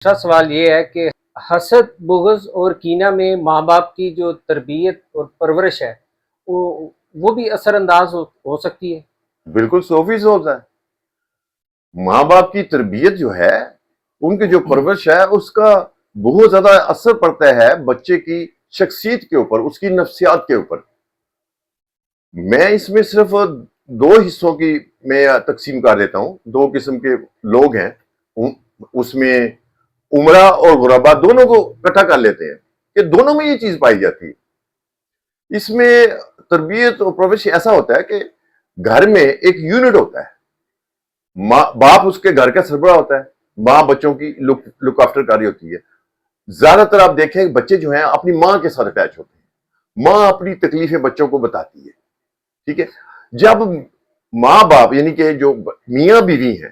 دوسرا سوال یہ ہے کہ حسد بغض اور کینہ میں ماں باپ کی جو تربیت اور پرورش ہے وہ بھی اثر انداز ہو سکتی ہے۔ بالکل 100% ہوتا ہے۔ ماں باپ کی تربیت جو ہے، ان کی جو پرورش ہے، اس کا بہت زیادہ اثر پڑتا ہے بچے کی شخصیت کے اوپر، اس کی نفسیات کے اوپر۔ میں اس میں صرف دو حصوں کی میں تقسیم کر دیتا ہوں۔ دو قسم کے لوگ ہیں اس میں، عمرہ اور غربا دونوں کو اکٹھا کر لیتے ہیں کہ دونوں میں یہ چیز پائی جاتی ہے۔ اس میں تربیت اور پرورش ایسا ہوتا ہے کہ گھر میں ایک یونٹ ہوتا ہے، باپ اس کے گھر کا سربراہ ہوتا ہے، ماں بچوں کی لک آفٹر کاری ہوتی ہے۔ زیادہ تر آپ دیکھیں بچے جو ہیں اپنی ماں کے ساتھ اٹیچ ہوتے ہیں، ماں اپنی تکلیفیں بچوں کو بتاتی ہے، ٹھیک ہے۔ جب ماں باپ یعنی کہ جو میاں بیوی ہیں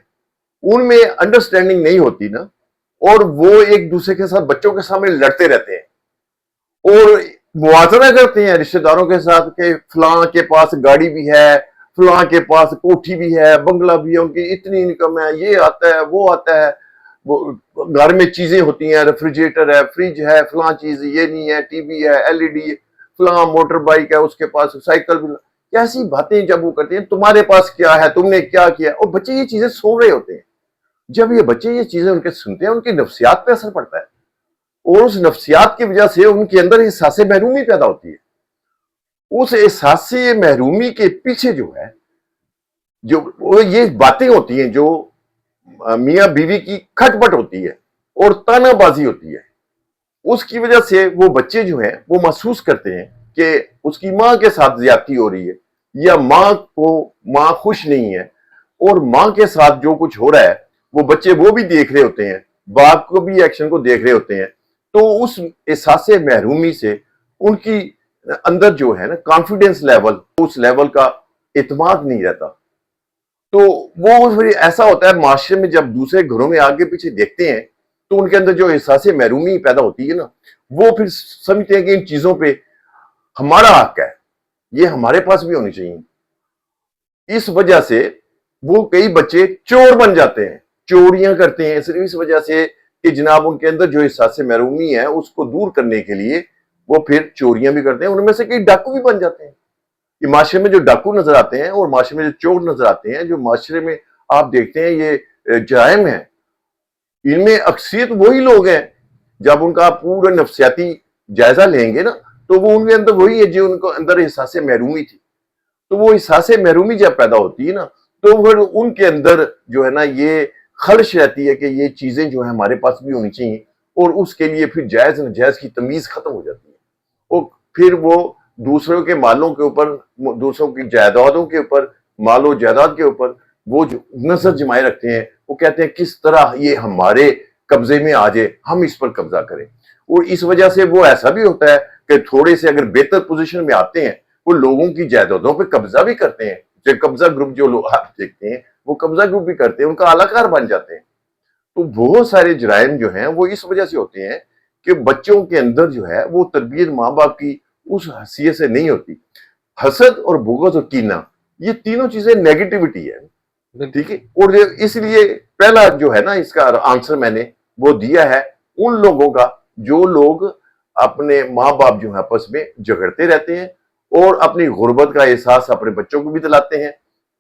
ان میں انڈرسٹینڈنگ نہیں ہوتی نا، اور وہ ایک دوسرے کے ساتھ بچوں کے سامنے لڑتے رہتے ہیں اور موازنہ کرتے ہیں رشتہ داروں کے ساتھ کہ فلاں کے پاس گاڑی بھی ہے، فلاں کے پاس کوٹھی بھی ہے، بنگلہ بھی ہے، ان کی اتنی انکم ہے، یہ آتا ہے وہ آتا ہے، وہ گھر میں چیزیں ہوتی ہیں، ریفریجریٹر ہے، فریج ہے، فلاں چیز یہ نہیں ہے، ٹی وی ہے، ایل ای ڈی ہے، فلاں موٹر بائک ہے اس کے پاس، سائیکل بھی۔ ایسی باتیں جب وہ کرتے ہیں تمہارے پاس کیا ہے، تم نے کیا کیا، اور بچے یہ چیزیں سن رہے ہوتے ہیں۔ جب یہ بچے یہ چیزیں ان کے سنتے ہیں، ان کی نفسیات پہ اثر پڑتا ہے، اور اس نفسیات کی وجہ سے ان کے اندر احساس محرومی پیدا ہوتی ہے۔ اس احساس محرومی کے پیچھے جو ہے، جو یہ باتیں ہوتی ہیں جو میاں بیوی کی کھٹ پٹ ہوتی ہے اور تانا بازی ہوتی ہے، اس کی وجہ سے وہ بچے جو ہیں وہ محسوس کرتے ہیں کہ اس کی ماں کے ساتھ زیادتی ہو رہی ہے، یا ماں خوش نہیں ہے، اور ماں کے ساتھ جو کچھ ہو رہا ہے وہ بچے وہ بھی دیکھ رہے ہوتے ہیں، باپ کو بھی ایکشن کو دیکھ رہے ہوتے ہیں۔ تو اس احساس محرومی سے ان کی اندر جو ہے نا کانفیڈنس لیول، اس لیول کا اعتماد نہیں رہتا۔ تو وہ پھر ایسا ہوتا ہے معاشرے میں جب دوسرے گھروں میں آگے پیچھے دیکھتے ہیں تو ان کے اندر جو احساس محرومی پیدا ہوتی ہے نا، وہ پھر سمجھتے ہیں کہ ان چیزوں پہ ہمارا حق ہے، یہ ہمارے پاس بھی ہونی چاہیے۔ اس وجہ سے وہ کئی بچے چور بن جاتے ہیں، چوریاں کرتے ہیں، صرف اس وجہ سے کہ جناب ان کے اندر جو احساس محرومی ہے اس کو دور کرنے کے لیے وہ پھر چوریاں بھی کرتے ہیں، ان میں سے کئی ڈاکو بھی بن جاتے ہیں۔ یہ معاشرے میں جو ڈاکو نظر آتے ہیں اور معاشرے میں جو چور نظر آتے ہیں، جو معاشرے میں آپ دیکھتے ہیں یہ جرائم ہیں، ان میں اکثریت وہی لوگ ہیں۔ جب ان کا پورا نفسیاتی جائزہ لیں گے نا تو وہ ان کے اندر وہی ہے جو ان کو اندر احساس محرومی تھی۔ تو وہ احساس محرومی جب پیدا ہوتی ہے نا تو پھر ان کے اندر جو ہے نا یہ خلش رہتی ہے کہ یہ چیزیں جو ہیں ہمارے پاس بھی ہونی چاہیے، اور اس کے لیے پھر جائز ناجائز کی تمیز ختم ہو جاتی ہے، اور پھر وہ دوسروں کے مالوں کے اوپر، دوسروں کی جائیدادوں کے اوپر، مال و جائیداد کے اوپر وہ جو نظر جمائے رکھتے ہیں، وہ کہتے ہیں کس طرح یہ ہمارے قبضے میں آ جائے، ہم اس پر قبضہ کریں۔ اور اس وجہ سے وہ ایسا بھی ہوتا ہے کہ تھوڑے سے اگر بہتر پوزیشن میں آتے ہیں وہ لوگوں کی جائیدادوں پہ قبضہ بھی کرتے ہیں، جو قبضہ گروپ جو لوگ آپ دیکھتے ہیں وہ قبضہ گروپ بھی کرتے ہیں، ان کا اعلی کار بن جاتے ہیں۔ تو بہت سارے جرائم جو ہیں وہ اس وجہ سے ہوتے ہیں کہ بچوں کے اندر جو ہے وہ تربیت ماں باپ کی اس حیثیت سے نہیں ہوتی۔ حسد اور بغض اور کینہ یہ تینوں چیزیں نیگیٹیوٹی ہے، ٹھیک ہے۔ اور اس لیے پہلا جو ہے نا اس کا آنسر میں نے وہ دیا ہے ان لوگوں کا جو لوگ اپنے ماں باپ جو ہیں آپس میں جھگڑتے رہتے ہیں اور اپنی غربت کا احساس اپنے بچوں کو بھی دلاتے ہیں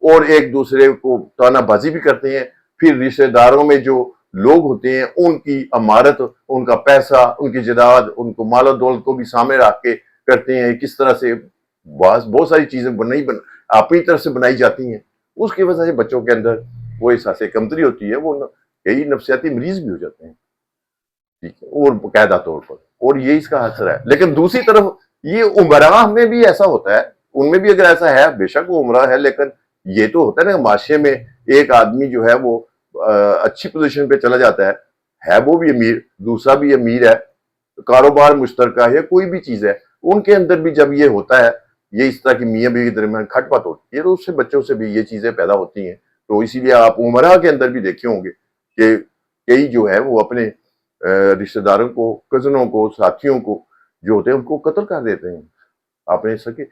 اور ایک دوسرے کو تانا بازی بھی کرتے ہیں۔ پھر رشتہ داروں میں جو لوگ ہوتے ہیں ان کی امارت، ان کا پیسہ، ان کی جائیداد، ان کو مال و دولت کو بھی سامنے رکھ کے کرتے ہیں، کس طرح سے بہت ساری چیزیں اپنی طرف سے بنائی جاتی ہیں۔ اس کی وجہ سے بچوں کے اندر وہ احساس کمتری ہوتی ہے، وہ کئی نفسیاتی مریض بھی ہو جاتے ہیں، ٹھیک ہے، اور باقاعدہ طور پر، اور یہ اس کا اثر ہے۔ لیکن دوسری طرف یہ عمراء میں بھی ایسا ہوتا ہے، ان میں بھی اگر ایسا ہے بے شک وہ عمراء ہے، لیکن یہ تو ہوتا ہے نا معاشرے میں ایک آدمی جو ہے وہ اچھی پوزیشن پہ چلا جاتا ہے وہ بھی امیر، دوسرا بھی امیر ہے، کاروبار مشترکہ ہے، کوئی بھی چیز ہے، ان کے اندر بھی جب یہ ہوتا ہے، یہ اس طرح کی میاں بیوی کے درمیان کھٹ پٹ ہوتی ہے تو اس سے بچوں سے بھی یہ چیزیں پیدا ہوتی ہیں۔ تو اسی لیے آپ عمراء کے اندر بھی دیکھے ہوں گے کہ کئی جو ہے وہ اپنے رشتہ داروں کو، کزنوں کو، ساتھیوں کو جو ہوتے ہیں ان کو قتل کر دیتے ہیں۔ آپ نے سکے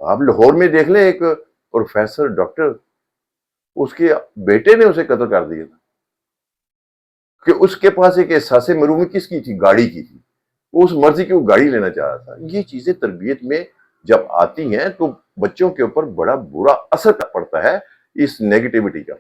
آپ لاہور میں دیکھ لیں، ایک پروفیسر ڈاکٹر، اس کے بیٹے نے اسے قتل کر دیا تھا، کہ اس کے پاس ایک احساس مرومی کس کی تھی؟ گاڑی کی تھی. وہ اس مرضی کی وہ گاڑی لینا چاہ رہا تھا. یہ چیزیں تربیت میں جب آتی ہیں تو بچوں کے اوپر بڑا برا اثر پڑتا ہے اس نیگیٹیوٹی کا.